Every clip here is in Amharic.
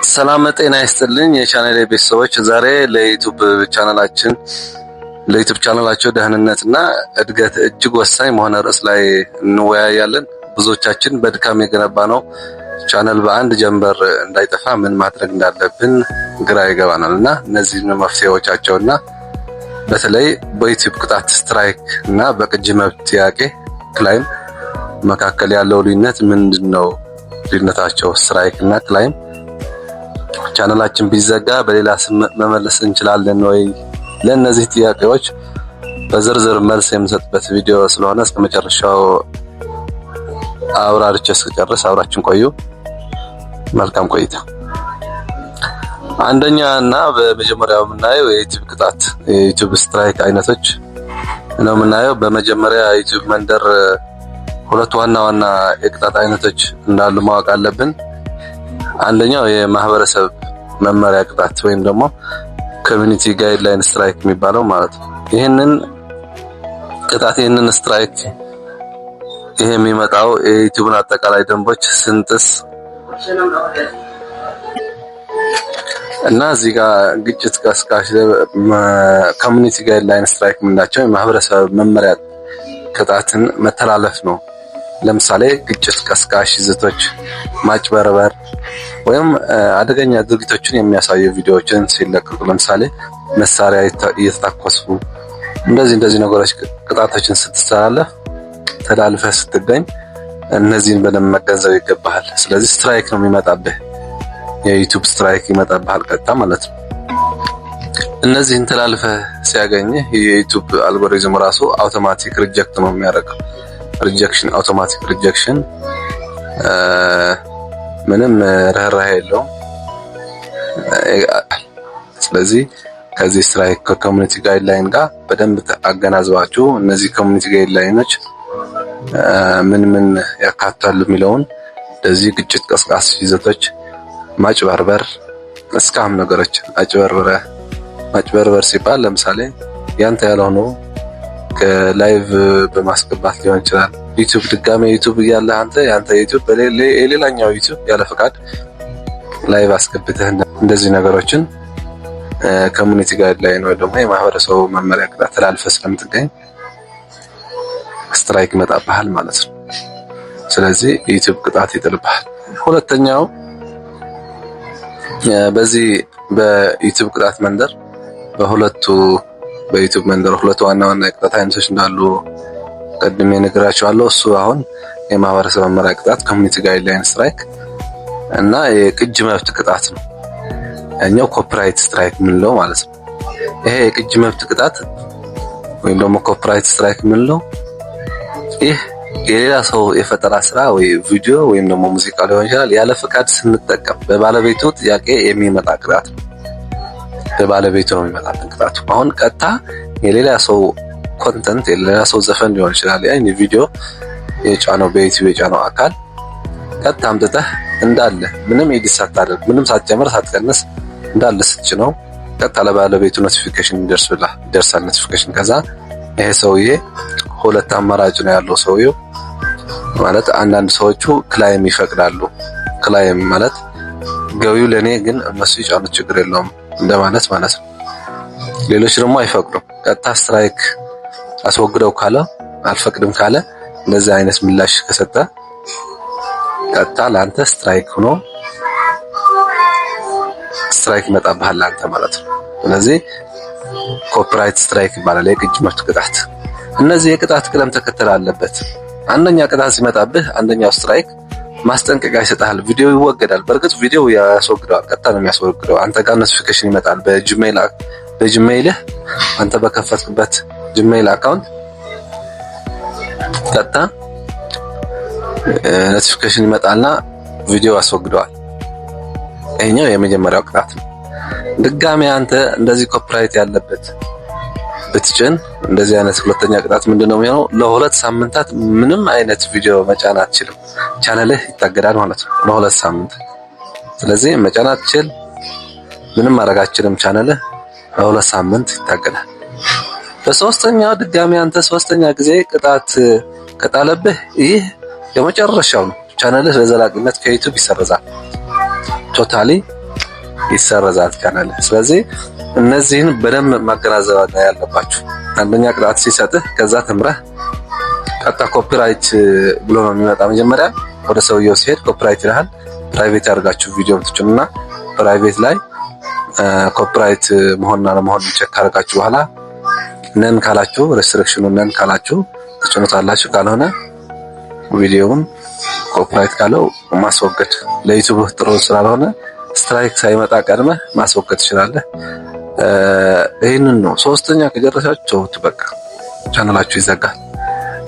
ሰላም ጤና ይስጥልኝ የቻናሌ ቤተሰቦች፣ ዛሬ ለዩቲዩብ ቻናላቸው ደህንነትና እድገት እጅግ ወሳኝ በሆነ ርዕስ ላይ እንወያያለን። ብዙዎቻችን በድካም የገነባነው ቻናል በአንድ ጀንበር እንዳይጠፋ ምን ማድረግ እንዳለብን ግራ ይገባናልና እነዚህን መፍትሄዎቻቸውና በተለይ በዩቲዩብ ቅጣት ስትራይክ እና በቅጂ መብት ጥያቄ ክላይም መካከል ያለው ልዩነት ምንድነው? ልዩነታቸው ስትራይክ እና ክላይም ቻናላችን ቢዘጋ በሌላ ስም መመለስ እንችላለን ወይ? ለእነዚህ ጥያቄዎች በዝርዝር መልስ የምሰጥበት ቪዲዮ ስለሆነ እስከመጨረሻው አብራርቼ እስከጨርስ አብራችን ቆዩ። መልካም ቆይታ። አንደኛ እና በመጀመሪያው የምናየው የዩቲዩብ ቅጣት የዩቲዩብ ስትራይክ አይነቶች ነው የምናየው። በመጀመሪያ ዩቲዩብ መንደር ሁለት ዋና የቅጣት አይነቶች እንዳሉ ማወቅ አለብን። አንደኛው የማህበረሰብ መመሪያ ቅጣት ወይም ደግሞ ኮሚኒቲ ጋይድላይን ስትራይክ የሚባለው ማለት ነው። ይሄንን ስትራይክ የሚመጣው የዩቲዩብን አጠቃላይ ደንቦች ስንጥስ እና እዚህ ጋር ግጭት ቀስቃሽ ኮሚኒቲ ጋይድላይን ስትራይክ የምንላቸው የማህበረሰብ መመሪያ ቅጣትን መተላለፍ ነው። ለምሳሌ ግጭት ቀስቃሽ ይዘቶች፣ ማጭበርበር ወይም አደገኛ ድርጊቶችን የሚያሳዩ ቪዲዮዎችን ሲለቀቁ፣ ለምሳሌ መሳሪያ እየተታኮሱ እንደዚህ ነገሮች ቅጣቶችን ተላልፈህ ስትገኝ እነዚህን በደንብ መገንዘብ ይገባሃል። ስለዚህ ስትራይክ ነው የሚመጣብህ፣ የዩቲዩብ ስትራይክ ይመጣብሃል ቀጥታ ማለት ነው። እነዚህን ተላልፈህ ሲያገኝህ የዩቲዩብ አልጎሪዝም ራሱ አውቶማቲክ ሪጀክት ነው የሚያደርገው። አውቶማቲክ ሪጀክሽን ምንም ርህራሄ የለውም። ስለዚህ ከዚህ ስትራይክ ከኮሚኒቲ ጋይድላይን ጋር በደንብ አገናዝባችሁ እነዚህ ኮሚኒቲ ጋይድላይኖች ምን ያካትታሉ የሚለውን እንደዚህ ግጭት ቀስቃሽ ይዘቶች፣ ማጭበርበር፣ እስካም ነገሮች ማጭበርበር ሲባል ለምሳሌ ያንተ ያልሆነው ከላይቭ በማስገባት ሊሆን ይችላል። ዩቲዩብ ድጋሜ ዩቲዩብ እያለ ያንተ ዩቲዩብ የሌላኛው ዩቲዩብ ያለ ፈቃድ ላይቭ አስገብተህ እንደዚህ ነገሮችን ኮሚኒቲ ጋይድላይን ወይ ደግሞ የማህበረሰቡ መመሪያ ቅጣት ተላልፈህ ስለምትገኝ ስትራይክ ይመጣብሃል ማለት ነው። ስለዚህ ዩቲዩብ ቅጣት ይጥልብሃል። ሁለተኛው በዚህ በዩቲዩብ ቅጣት መንደር በዩቲዩብ መንደር ሁለት ዋና የቅጣት አይነቶች እንዳሉ ቀድሜ ነግራችኋለሁ። እሱ አሁን የማህበረሰብ መመሪያ ቅጣት ኮሚኒቲ ጋይድላይን ስትራይክ እና የቅጂ መብት ቅጣት ነው። ያኛው ኮፒራይት ስትራይክ የምንለው ማለት ነው። ይሄ የቅጂ መብት ቅጣት ወይም ደግሞ ኮፒራይት ስትራይክ የምንለው ይህ የሌላ ሰው የፈጠራ ስራ ወይ ቪዲዮ ወይም ደግሞ ሙዚቃ ሊሆን ይችላል ያለ ፈቃድ ስንጠቀም በባለቤቱ ጥያቄ የሚመጣ ቅጣት ነው። በባለቤቱ ነው የሚመጣልን ቅጣቱ። አሁን ቀጥታ የሌላ ሰው ኮንተንት የሌላ ሰው ዘፈን ሊሆን ይችላል ያን ቪዲዮ የጫነው በዩቲዩብ የጫነው አካል ቀጥታ አምጥተህ እንዳለ ምንም ኤዲት ሳታደርግ ምንም ሳትጨምር ሳትቀንስ እንዳለ ስትጭነው ቀጥታ ለባለቤቱ ኖቲፊኬሽን ይደርሳል ኖቲፊኬሽን። ከዛ ይሄ ሰውዬ ሁለት አማራጭ ነው ያለው ሰውዬው ማለት አንዳንድ ሰዎቹ ክላይም ይፈቅዳሉ። ክላይም ማለት ገቢው ለኔ ግን እነሱ ይጫኑት ችግር የለውም እንደማለት ማለት ነው። ሌሎች ደግሞ አይፈቅዱም። ቀጥታ ስትራይክ አስወግደው ካለ አልፈቅድም ካለ እንደዚህ አይነት ምላሽ ከሰጠ ቀጥታ ለአንተ ስትራይክ ይመጣብሃል ለአንተ ማለት ነው። ስለዚህ ኮፒራይት ስትራይክ ይባላል የቅጂ መብት ቅጣት። እነዚህ የቅጣት ቅደም ተከተል አለበት። አንደኛ ቅጣት ሲመጣብህ አንደኛው ስትራይክ ማስጠንቀቂያ ይሰጣል። ቪዲዮ ይወገዳል። በእርግጥ ቪዲዮ ያስወግደዋል፣ ቀጥታ ነው የሚያስወግደው። አንተ ጋር ኖቲፊኬሽን ይመጣል በጂሜይልህ አንተ በከፈትክበት ጂሜይል አካውንት ቀጥታ ኖቲፊኬሽን ይመጣልና ቪዲዮ ያስወግደዋል። ይሄኛው የመጀመሪያው ቅጣት ነው። ድጋሜ አንተ እንደዚህ ኮፒራይት ያለበት ብትጭን እንደዚህ አይነት ሁለተኛ ቅጣት ምንድነው የሚሆነው? ለሁለት ሳምንታት ምንም አይነት ቪዲዮ መጫን አትችልም። ቻናልህ ይታገዳል ማለት ነው ለሁለት ሳምንት። ስለዚህ መጫን አትችል፣ ምንም ማድረግ አትችልም። ቻናልህ ለሁለት ሳምንት ይታገዳል። በሶስተኛው ድጋሜ አንተ ሶስተኛ ጊዜ ቅጣት ከጣለብህ ይህ የመጨረሻው ነው። ቻናልህ ለዘላቂነት ከዩቲዩብ ይሰረዛል። ቶታሊ ይሰረዛል ቻናል። ስለዚህ እነዚህን በደንብ ማገናዘብ ያለባችሁ። አንደኛ ቅጣት ሲሰጥህ ከዛ ተምረህ ቀጣ ኮፒራይት ብሎ ነው የሚመጣ። መጀመሪያ ወደ ሰውየው ሲሄድ ኮፒራይት ይልሃል። ፕራይቬት ያደርጋችሁ ቪዲዮ ትጭኑና ፕራይቬት ላይ ኮፒራይት መሆንና ለመሆን ቼክ ካደረጋችሁ በኋላ ነን ካላችሁ ሬስትሪክሽኑ ነን ካላችሁ ትጭኑታላችሁ። ካልሆነ ቪዲዮውን ኮፒራይት ካለው ማስወገድ ለዩቲዩብ ጥሩ ስላልሆነ ስትራይክ ሳይመጣ ቀድመህ ማስወገድ ትችላለህ። ይሄንን ነው። ሶስተኛ ከጨረሳችሁ በቃ ቻናላችሁ ይዘጋል።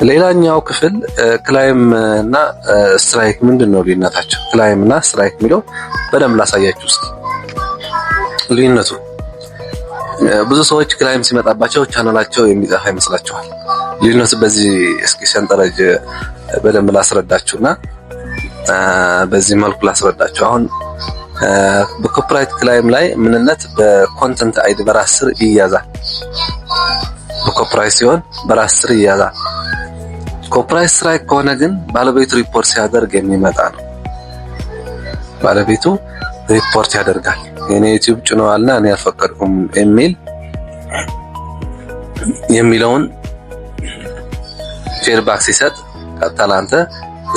ሌላኛው ክፍል ክላይም እና ስትራይክ ምንድነው ልዩነታቸው? ክላይም እና ስትራይክ የሚለው በደንብ ላሳያችሁ እስኪ ልዩነቱ። ብዙ ሰዎች ክላይም ሲመጣባቸው ቻናላቸው የሚጠፋ ይመስላችኋል። ልዩነቱ በዚህ እስኪ ሰንጠረዥ በደንብ ላስረዳችሁና በዚህ መልኩ ላስረዳችሁ። አሁን በኮፒራይት ክላይም ላይ ምንነት በኮንተንት አይዲ በራስ ስር ይያዛል። በኮፒራይት ሲሆን በራስ ስር ይያዛል። ኮፒራይት ስትራይክ ከሆነ ግን ባለቤቱ ሪፖርት ሲያደርግ የሚመጣ ነው። ባለቤቱ ሪፖርት ያደርጋል። የኔ ዩቲዩብ ጭነዋልና እኔ አልፈቀድኩም የሚለውን ፊድባክ ሲሰጥ ቀጥታ ላንተ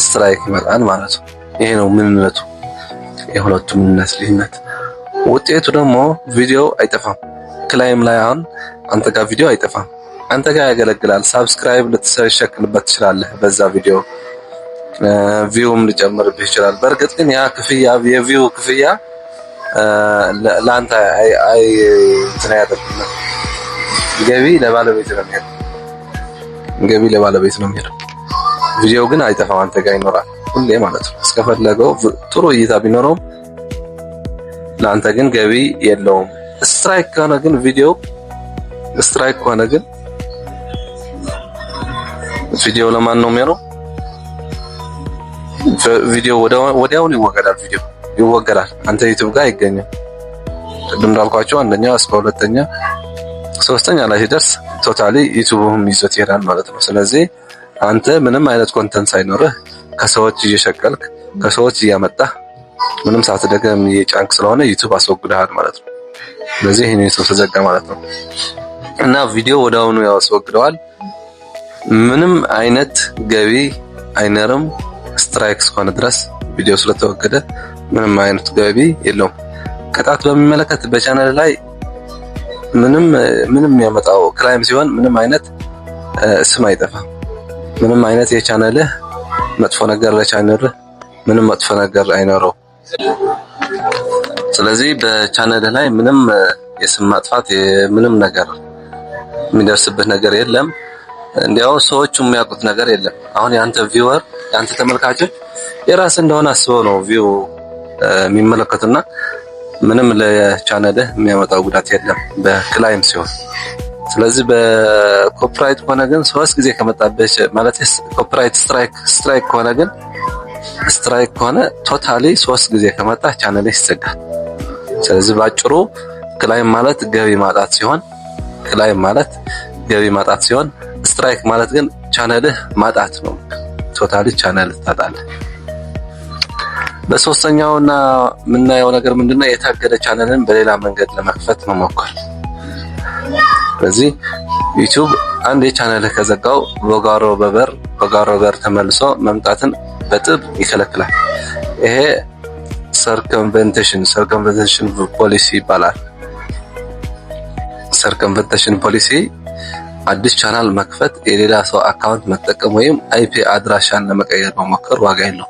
ስትራይክ ይመጣል ማለት ነው። ይሄ ነው ምንነቱ፣ የሁለቱ ምንነት ልዩነት። ውጤቱ ደግሞ ቪዲዮ አይጠፋም። ክላይም ላይ አሁን አንተ ጋር ቪዲዮ አይጠፋም፣ አንተ ጋር ያገለግላል። ሳብስክራይብ ልትሸክልበት ትችላለህ። በዛ ቪዲዮ ቪውም ሊጨምርብህ ይችላል። በእርግጥ ግን ያ ክፍያ የቪው ክፍያ ለአንተ አይ እንትን ያደርግና ገቢ ለባለቤት ነው የሚሄደው። ገቢ ለባለቤት ነው የሚሄደው። ቪዲዮ ግን አይጠፋም፣ አንተ ጋር ይኖራል ሁሌ ማለት ነው። እስከፈለገው ጥሩ እይታ ቢኖረውም ለአንተ ግን ገቢ የለውም። ስትራይክ ከሆነ ግን ቪዲዮ ስትራይክ ከሆነ ግን ቪዲዮ ለማን ነው የሚሆነው? ቪዲዮ ወዲያውኑ ይወገዳል። ቪዲዮ ይወገዳል፣ አንተ ዩቲዩብ ጋር አይገኝም። ቅድም እንዳልኳቸው አንደኛ እስከ ሁለተኛ ሶስተኛ ላይ ሲደርስ ቶታሊ ዩቲዩብም ይዞት ይሄዳል ማለት ነው። ስለዚህ አንተ ምንም አይነት ኮንተንት ሳይኖርህ ከሰዎች እየሸቀልክ ከሰዎች እያመጣህ ምንም ሳትደግም እየጫንክ ስለሆነ ዩቲዩብ አስወግደሃል ማለት ነው። ስለዚህ ይሄን ዩቲዩብ ተዘጋ ማለት ነው እና ቪዲዮ ወዲያውኑ ያስወግደዋል። ምንም አይነት ገቢ አይኖርም። ስትራይክ እስከሆነ ድረስ ቪዲዮ ስለተወገደ ምንም አይነት ገቢ የለውም። ቅጣት በሚመለከት በቻናል ላይ ምንም ያመጣው ክላይም ሲሆን ምንም አይነት ስም አይጠፋም። ምንም አይነት የቻናልህ መጥፎ ነገር ለቻናልህ ምንም መጥፎ ነገር አይኖረው። ስለዚህ በቻናልህ ላይ ምንም የስም ማጥፋት ምንም ነገር የሚደርስበት ነገር የለም። እንዲያው ሰዎቹ የሚያውቁት ነገር የለም። አሁን ያንተ ቪወር ያንተ ተመልካቾች የራስ እንደሆነ አስበው ነው ቪው የሚመለከቱና ምንም ለቻናልህ የሚያመጣው ጉዳት የለም በክላይም ሲሆን። ስለዚህ በኮፒራይት ከሆነ ግን 3 ጊዜ ከመጣበች ማለት ኮፒራይት ስትራይክ ከሆነ ግን ስትራይክ ከሆነ ቶታሊ 3 ጊዜ ከመጣ ቻናልህ ይዘጋል። ስለዚህ ባጭሩ ክላይም ማለት ገቢ ማጣት ሲሆን ስትራይክ ማለት ግን ቻናልህ ማጣት ነው። ቶታሊ ቻናልህ ታጣለህ። በሶስተኛውና የምናየው ነገር ምንድነው? የታገደ ቻናልን በሌላ መንገድ ለመክፈት መሞከር። ስለዚህ ዩቲዩብ አንድ የቻናልህ ከዘጋው በጓሮ በር ተመልሶ መምጣትን በጥብ ይከለክላል። ይሄ ሰርከምቨንቴሽን ፖሊሲ ይባላል። ሰርከምቨንቴሽን ፖሊሲ አዲስ ቻናል መክፈት፣ የሌላ ሰው አካውንት መጠቀም ወይም አይፒ አድራሻን ለመቀየር መሞከር ዋጋ የለው።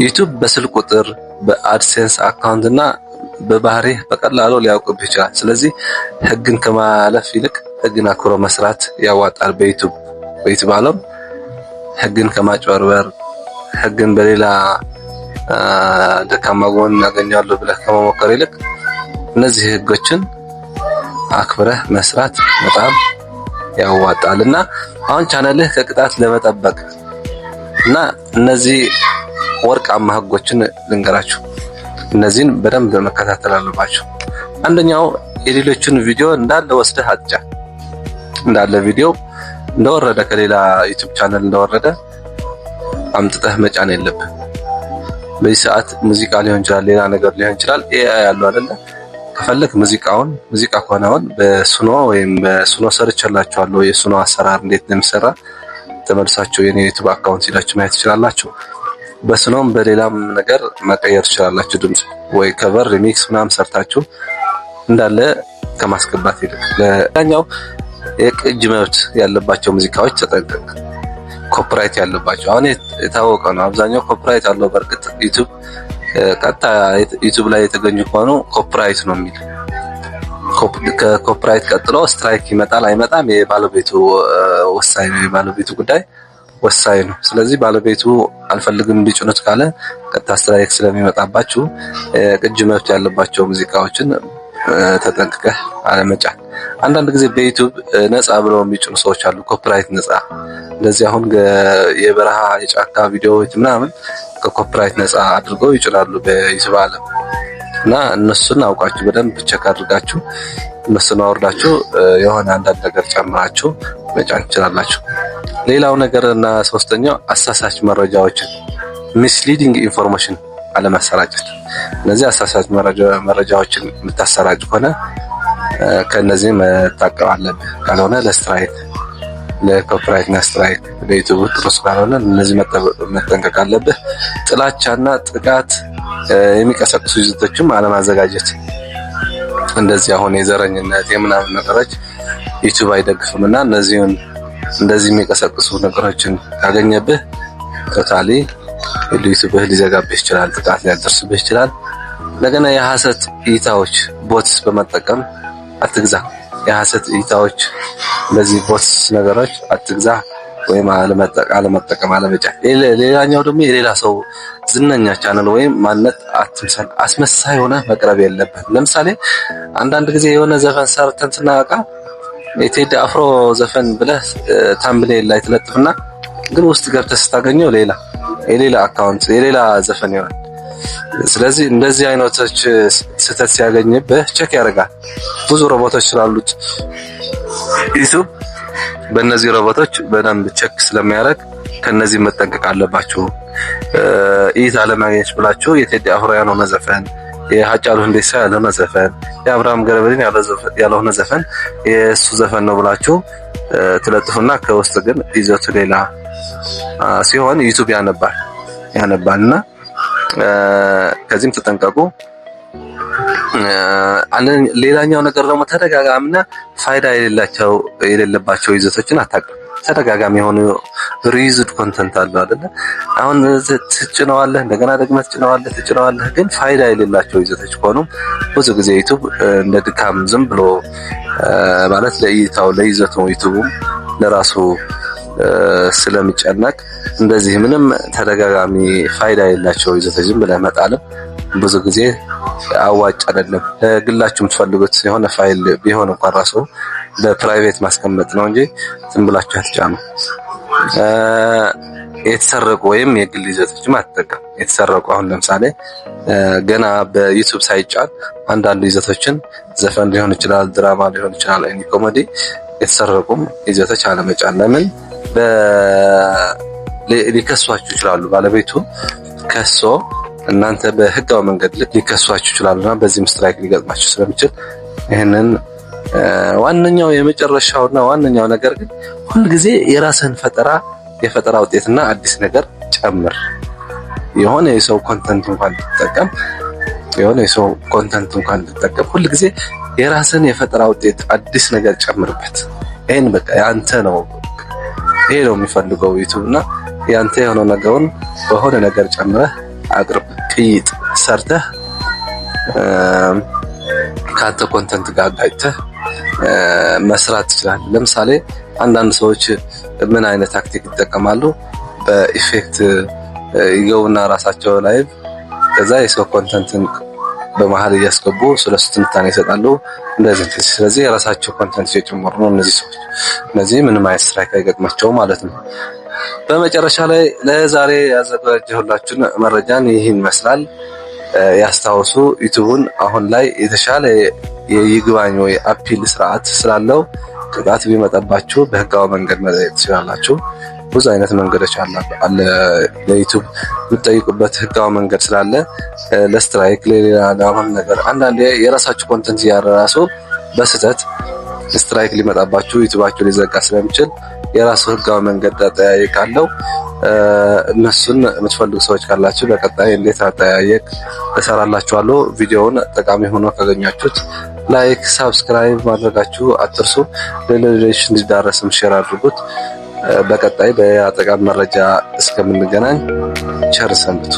ዩቲዩብ በስልክ ቁጥር በአድሴንስ አካውንት እና በባህሪ በቀላሉ ሊያውቅብህ ይችላል። ስለዚህ ህግን ከማለፍ ይልቅ ህግን አክብሮ መስራት ያዋጣል። በዩቲዩብ ዓለም ህግን ከማጭበርበር ህግን በሌላ ደካማ ጎን ያገኛለሁ ብለህ ከመሞከር ይልቅ እነዚህ ህጎችን አክብረህ መስራት በጣም ያዋጣልና አሁን ቻናልህ ከቅጣት ለመጠበቅ እና እነዚህ ወርቃማ ህጎችን ልንገራችሁ። እነዚህን በደንብ መከታተል አለባችሁ። አንደኛው የሌሎችን ቪዲዮ እንዳለ ወስደህ አጥጫ። እንዳለ ቪዲዮ እንደወረደ ከሌላ ዩቲዩብ ቻናል እንደወረደ አምጥተህ መጫን የለብህ። በዚህ ሰዓት ሙዚቃ ሊሆን ይችላል፣ ሌላ ነገር ሊሆን ይችላል። ኤአይ ያለው አይደለ? ከፈለክ ሙዚቃ ከሆነ አሁን በሱኖ ወይም በሱኖ ሰርቻላችኋለሁ። የሱኖ አሰራር እንዴት እንደሚሰራ ተመልሳችሁ የኔ ዩቲዩብ አካውንት ሄዳችሁ ማየት ትችላላችሁ። በሱኖም በሌላም ነገር መቀየር ትችላላችሁ። ድምጽ ወይ ከቨር ሪሚክስ ምናምን ሰርታችሁ እንዳለ ከማስገባት ይልቅ ለኛው የቅጅ መብት ያለባቸው ሙዚቃዎች ተጠንቀቅ። ኮፒራይት ያለባቸው አሁን የታወቀ ነው። አብዛኛው ኮፒራይት አለው። በእርግጥ ዩቲዩብ ቀጥታ ዩቲዩብ ላይ የተገኙ ከሆኑ ኮፒራይት ነው የሚል። ከኮፒራይት ቀጥሎ ስትራይክ ይመጣል አይመጣም የባለቤቱ ወሳኝ ነው። የባለቤቱ ጉዳይ ወሳኝ ነው። ስለዚህ ባለቤቱ አልፈልግም ቢጭኑት ካለ ቀጥታ ስትራይክ ስለሚመጣባችሁ ቅጅ መብት ያለባቸው ሙዚቃዎችን ተጠንቅቀህ አለመጫን። አንዳንድ ጊዜ በዩቲዩብ ነፃ ብለው የሚጭኑ ሰዎች አሉ፣ ኮፒራይት ነፃ። እንደዚህ አሁን የበረሃ የጫካ ቪዲዮዎች ምናምን ከኮፒራይት ነፃ አድርገው ይጭናሉ በዩቲዩብ ዓለም እና እነሱን አውቃችሁ በደንብ ቼክ አድርጋችሁ እነሱን አወርዳችሁ የሆነ አንዳንድ ነገር ጨምራችሁ መጫን ትችላላችሁ። ሌላው ነገርና ሶስተኛው አሳሳች መረጃዎችን ሚስሊዲንግ ኢንፎርሜሽን አለማሰራጨት። እነዚህ አሳሳች መረጃዎችን የምታሰራጭ ከሆነ ከነዚህ መታቀብ አለብህ። ካልሆነ ለስትራይክ ለኮፒራይት እና ስትራይክ በዩቲዩብ ጥሩ ስላልሆነ እነዚህ መጠንቀቅ አለብህ። ጥላቻና ጥቃት የሚቀሰቅሱ ይዘቶችም አለማዘጋጀት። እንደዚህ አሁን የዘረኝነት የምናምን ነገሮች ዩቲዩብ አይደግፍምና እነዚህን እንደዚህ የሚቀሰቅሱ ነገሮችን ካገኘብህ ቶታሊ ዩቲዩብህ ሊዘጋብህ ይችላል፣ ጥቃት ሊያደርስብህ ይችላል። እንደገና የሐሰት እይታዎች ቦትስ በመጠቀም አትግዛ። የሐሰት እይታዎች እንደዚህ ቦትስ ነገሮች አትግዛ ወይም አለመጠቀም አለመጫን። ሌላኛው ደግሞ የሌላ ሰው ዝነኛ ቻናል ወይም ማንነት አትምሰል። አስመሳይ ሆነ መቅረብ የለብህም። ለምሳሌ አንዳንድ ጊዜ የሆነ ዘፈን ሰርተን ስናወጣ የቴዲ አፍሮ ዘፈን ብለህ ታምብኔል ላይ ትለጥፍና ግን ውስጥ ገብተህ ስታገኘው የሌላ አካውንት የሌላ ዘፈን ይሆናል። ስለዚህ እንደዚህ አይነቶች ስህተት ሲያገኝብህ ቼክ ያደርጋል። ብዙ ሮቦቶች ስላሉት ዩቲዩብ በእነዚህ ሮቦቶች በደንብ ቼክ ስለሚያደርግ ከነዚህ መጠንቀቅ አለባችሁ። ኢት አለማግኘት ብላችሁ የቴዲ አፍሮ ያልሆነ ዘፈን፣ የሃጫሉ ሁንዴሳ ያልሆነ ዘፈን፣ የአብርሃም ገረበልን ያልሆነ ዘፈን የእሱ ዘፈን ነው ብላችሁ ትለጥፉና ከውስጥ ግን ይዘቱ ሌላ ሲሆን ዩቲዩብ ያነባልና ከዚህም ተጠንቀቁ። ሌላኛው ነገር ደግሞ ተደጋጋሚና ፋይዳ የሌለባቸው ይዘቶችን አታቅርብ። ተደጋጋሚ የሆኑ ሪዩዝድ ኮንተንት አለ አይደለ? አሁን ትጭነዋለህ፣ እንደገና ደግመህ ትጭነዋለህ፣ ግን ፋይዳ የሌላቸው ይዘቶች ከሆኑ ብዙ ጊዜ ዩቲዩብ እንደ ድካም ዝም ብሎ ማለት ለይዘቱ ዩቲዩብም ለራሱ ስለሚጨነቅ እንደዚህ ምንም ተደጋጋሚ ፋይዳ የሌላቸው ይዘቶች ዝም ብለህ መጣልም ብዙ ጊዜ አዋጭ አይደለም። ለግላችሁ የምትፈልጉት የሆነ ፋይል ቢሆን እንኳን ራሱ በፕራይቬት ማስቀመጥ ነው እንጂ ዝም ብላችሁ አትጫኑ። የተሰረቁ ወይም የግል ይዘቶችም አትጠቀም። የተሰረቁ አሁን ለምሳሌ ገና በዩቲዩብ ሳይጫን አንዳንድ ይዘቶችን ዘፈን ሊሆን ይችላል፣ ድራማ ሊሆን ይችላል፣ ኤኒ ኮሜዲ የተሰረቁም ይዘቶች አለመጫን። ለምን ሊከሷችሁ ይችላሉ። ባለቤቱ ከሶ እናንተ በህጋዊ መንገድ ሊከሷችሁ ይችላሉና በዚህም ስትራይክ ሊገጥማችሁ ስለሚችል ይሄንን ዋነኛው የመጨረሻውና ዋነኛው ነገር ግን ሁልጊዜ የራስህን የፈጠራ ውጤትና አዲስ ነገር ጨምር። የሆነ የሰው ኮንተንት እንኳን ትጠቀም ሁልጊዜ የራስህን የፈጠራ ውጤት አዲስ ነገር ጨምርበት። ይሄን በቃ ያንተ ነው። ይሄ ነው የሚፈልገው ዩቲዩብ እና ያንተ የሆነው ነገሩን በሆነ ነገር ጨምረህ አቅርብ። ቅይጥ ሰርተህ ካንተ ኮንተንት ጋር አጋጭተህ መስራት ይችላል። ለምሳሌ አንዳንድ ሰዎች ምን አይነት ታክቲክ ይጠቀማሉ? በኢፌክት ይገቡና ራሳቸው ላይ ከዛ የሰው ኮንተንትን በመሃል እያስገቡ ስለሱ ትንታኔ ይሰጣሉ። እንደዚህ ስለዚህ የራሳቸው ኮንተንት እየጨመሩ ነው እነዚህ ሰዎች። እነዚህ ምንም አይነት ስትራይክ አይገጥማቸውም ማለት ነው። በመጨረሻ ላይ ለዛሬ ያዘጋጀሁላችሁን መረጃን ይህን ይመስላል። ያስታውሱ ዩቲዩብን አሁን ላይ የተሻለ የይግባኝ ወይ አፒል ስርዓት ስላለው ቅጣት ቢመጣባችሁ በህጋዊ መንገድ መጠየቅ ትችላላችሁ። ብዙ አይነት መንገዶች አለ። ለዩቲዩብ የምትጠይቁበት ህጋዊ መንገድ ስላለ ለስትራይክ ለሌላ ለአሁን ነገር አንዳንዴ የራሳችሁ ኮንተንት እያራራሱ በስህተት ስትራይክ ሊመጣባችሁ ዩቲዩባችሁ ሊዘጋ ስለሚችል የራሱ ህጋዊ መንገድ አጠያየቅ አለው። እነሱን የምትፈልጉ ሰዎች ካላችሁ በቀጣይ እንዴት አጠያየቅ እሰራላችኋለሁ። ቪዲዮውን ጠቃሚ ሆኖ ካገኛችሁት ላይክ፣ ሳብስክራይብ ማድረጋችሁ አትርሱ። ለሌሎች እንዲዳረስም ሼር አድርጉት። በቀጣይ በጠቃሚ መረጃ እስከምንገናኝ ቸር ሰንብቱ።